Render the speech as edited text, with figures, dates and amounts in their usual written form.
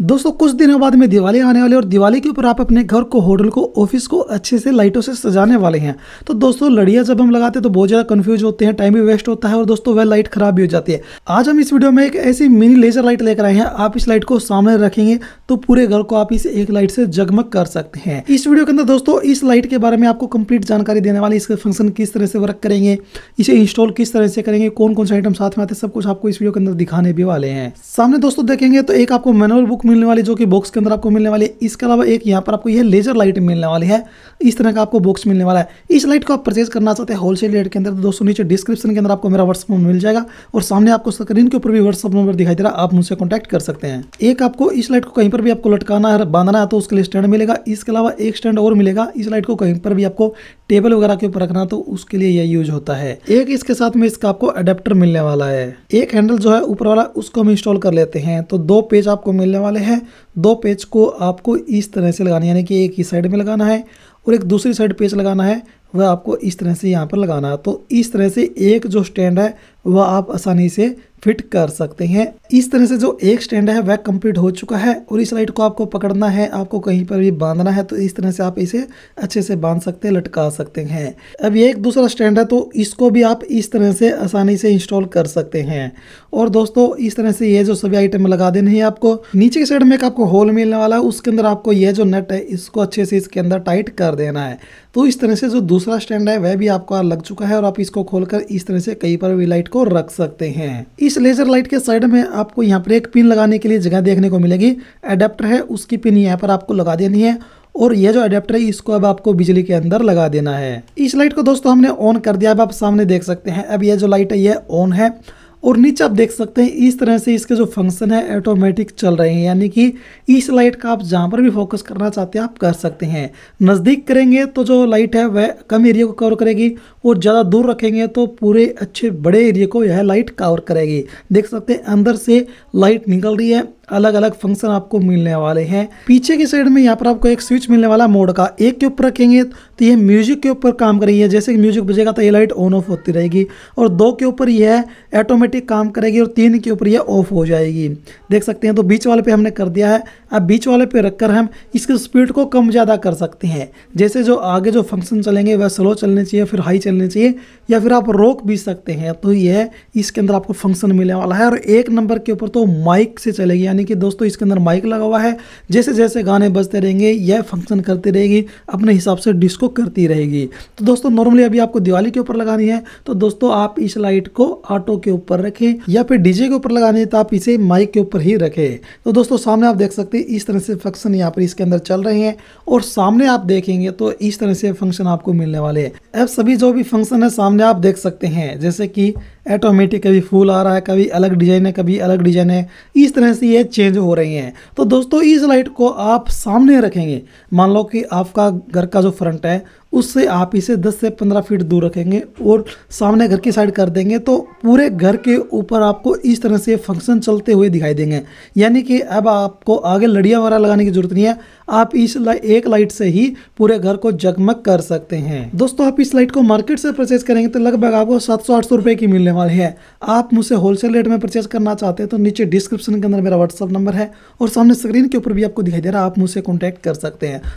दोस्तों कुछ दिनों बाद में दिवाली आने वाली है और दिवाली के ऊपर आप अपने घर को, होटल को, ऑफिस को अच्छे से लाइटों से सजाने वाले हैं। तो दोस्तों लड़ियां जब हम लगाते हैं तो बहुत ज़्यादा कंफ्यूज होते हैं, टाइम भी वेस्ट होता है और दोस्तों वह लाइट खराब भी हो जाती है। आज हम इस वीडियो में एक ऐसी मिनी लेजर लाइट लेकर आए हैं। आप इस लाइट को सामने रखेंगे तो पूरे घर को आप इस एक लाइट से जगमग कर सकते हैं। इस वीडियो के अंदर दोस्तों इस लाइट के बारे में आपको कंप्लीट जानकारी देने वाली, इसके फंक्शन किस तरह से वर्क करेंगे, इसे इंस्टॉल किस तरह से करेंगे, कौन कौन से आइटम साथ में आते हैं, सब कुछ आपको इस वीडियो के अंदर दिखाने भी वाले हैं। सामने दोस्तों देखेंगे तो एक आपको मैनुअल बुक मिलने वाली जो कि बॉक्स के अंदर आपको मिलने वाली है। इसके अलावा एक यहाँ पर आपको यह लेजर लाइट मिलने वाली है, इस तरह का आपको बॉक्स मिलने वाला है। इस लाइट को आप परचेज करना चाहते हैं होलसेल रेट के अंदर तो दोस्तों नीचे डिस्क्रिप्शन के अंदर आपको मेरा व्हाट्सएप नंबर मिल जाएगा और सामने आपको स्क्रीन के ऊपर भी व्हाट्सएप नंबर दिखाई दे रहा है, आप मुझसे कॉन्टैक्ट कर सकते हैं। एक आपको इस लाइट को कहीं पर भी आपको लटकाना है, बांधना है तो उसके लिए स्टैंड मिलेगा। इसके अलावा एक स्टैंड और मिलेगा, इस लाइट को कहीं पर भी आपको टेबल वगैरह के ऊपर रखना तो उसके लिए यह यूज होता है। एक इसके साथ में इसका आपको अडेप्टर मिलने वाला है। एक हैंडल जो है ऊपर वाला उसको हम इंस्टॉल कर लेते हैं। तो दो पेज आपको मिलने वाले हैं। दो पेज को आपको इस तरह से लगाना है, यानी कि एक ही साइड में लगाना है और एक दूसरी साइड पेज लगाना है, वह आपको इस तरह से यहाँ पर लगाना है। तो इस तरह से एक जो स्टैंड है वह आप आसानी से फिट कर सकते हैं। इस तरह से जो एक स्टैंड है वह कंप्लीट हो चुका है और इस लाइट को आपको पकड़ना है, आपको कहीं पर भी बांधना है तो इस तरह से आप इसे अच्छे से बांध सकते हैं, लटका सकते हैं। अब ये एक दूसरा स्टैंड है तो इसको भी आप इस तरह से आसानी से इंस्टॉल कर सकते हैं। और दोस्तों इस तरह से ये जो सभी आइटम लगा देने हैं आपको। नीचे की साइड में एक आपको होल मिलने वाला है, उसके अंदर आपको यह जो नट है इसको अच्छे से इसके अंदर टाइट कर देना है। तो इस तरह से जो दूसरा स्टैंड है वह भी आपको लग चुका है और आप इसको खोलकर इस तरह से कहीं पर भी लाइट को रख सकते हैं। इस लेजर लाइट के साइड में आपको यहाँ पर एक पिन लगाने के लिए जगह देखने को मिलेगी। अडेप्टर है उसकी पिन यहाँ पर आपको लगा देनी है और ये जो अडेप्टर है इसको अब आपको बिजली के अंदर लगा देना है। इस लाइट को दोस्तों हमने ऑन कर दिया, अब आप सामने देख सकते हैं। अब ये जो लाइट है ये ऑन है और नीचे आप देख सकते हैं इस तरह से इसके जो फंक्शन है ऑटोमेटिक चल रहे हैं, यानी कि इस लाइट का आप जहाँ पर भी फोकस करना चाहते हैं आप कर सकते हैं। नज़दीक करेंगे तो जो लाइट है वह कम एरिया को कवर करेगी और ज़्यादा दूर रखेंगे तो पूरे अच्छे बड़े एरिया को यह लाइट कवर करेगी। देख सकते हैं अंदर से लाइट निकल रही है, अलग अलग फंक्शन आपको मिलने वाले हैं। पीछे की साइड में यहाँ पर आपको एक स्विच मिलने वाला मोड का। एक के ऊपर रखेंगे तो ये म्यूजिक के ऊपर काम करेगी, जैसे कि म्यूजिक बजेगा तो ये लाइट ऑन ऑफ होती रहेगी। और दो के ऊपर यह ऑटोमेटिक काम करेगी और तीन के ऊपर यह ऑफ हो जाएगी। देख सकते हैं तो बीच वाले पे हमने कर दिया है। अब बीच वाले पे रखकर हम इसकी स्पीड को कम ज़्यादा कर सकते हैं। जैसे जो आगे जो फंक्शन चलेंगे वह स्लो चलने चाहिए, फिर हाई चलने चाहिए, या फिर आप रोक भी सकते हैं। तो यह इसके अंदर आपको फंक्शन मिलने वाला है। और एक नंबर के ऊपर तो माइक से चलेगी, यानी कि दोस्तों इसके अंदर माइक लगा हुआ है। जैसे जैसे गाने बजते रहेंगे यह फंक्शन करती रहेगी, अपने हिसाब से डिस्को करती रहेगी। तो दोस्तों नॉर्मली अभी आपको दिवाली के ऊपर लगानी है तो दोस्तों आप इस लाइट को ऑटो के ऊपर रखें या फिर डीजे के ऊपर लगानी है तो आप इसे माइक के ऊपर ही रखें। तो दोस्तों सामने आप देख सकते हैं इस तरह से फंक्शन यहाँ पर इसके अंदर चल रहे हैं और सामने आप देखेंगे तो इस तरह से फंक्शन आपको मिलने वाले हैं। अब सभी जो भी फंक्शन है सामने आप देख सकते हैं, जैसे कि ऑटोमेटिक कभी फूल आ रहा है, कभी अलग डिजाइन है, कभी अलग डिजाइन है, इस तरह से ये चेंज हो रही हैं। तो दोस्तों इस लाइट को आप सामने रखेंगे, मान लो कि आपका घर का जो फ्रंट है उससे आप इसे 10 से 15 फीट दूर रखेंगे और सामने घर की साइड कर देंगे तो पूरे घर के ऊपर आपको इस तरह से फंक्शन चलते हुए दिखाई देंगे। यानी कि अब आपको आगे लड़ियाँ वगैरह लगाने की जरूरत नहीं है, आप इस एक लाइट से ही पूरे घर को जगमग कर सकते हैं। दोस्तों आप इस लाइट को मार्केट से परचेज करेंगे तो लगभग आपको 700-800 रुपये की मिलने वाली है। आप मुझसे होलसेल रेट में परचेज करना चाहते हैं तो नीचे डिस्क्रिप्शन के अंदर मेरा व्हाट्सअप नंबर है और सामने स्क्रीन के ऊपर भी आपको दिखाई दे रहा है, आप मुझसे कॉन्टैक्ट कर सकते हैं।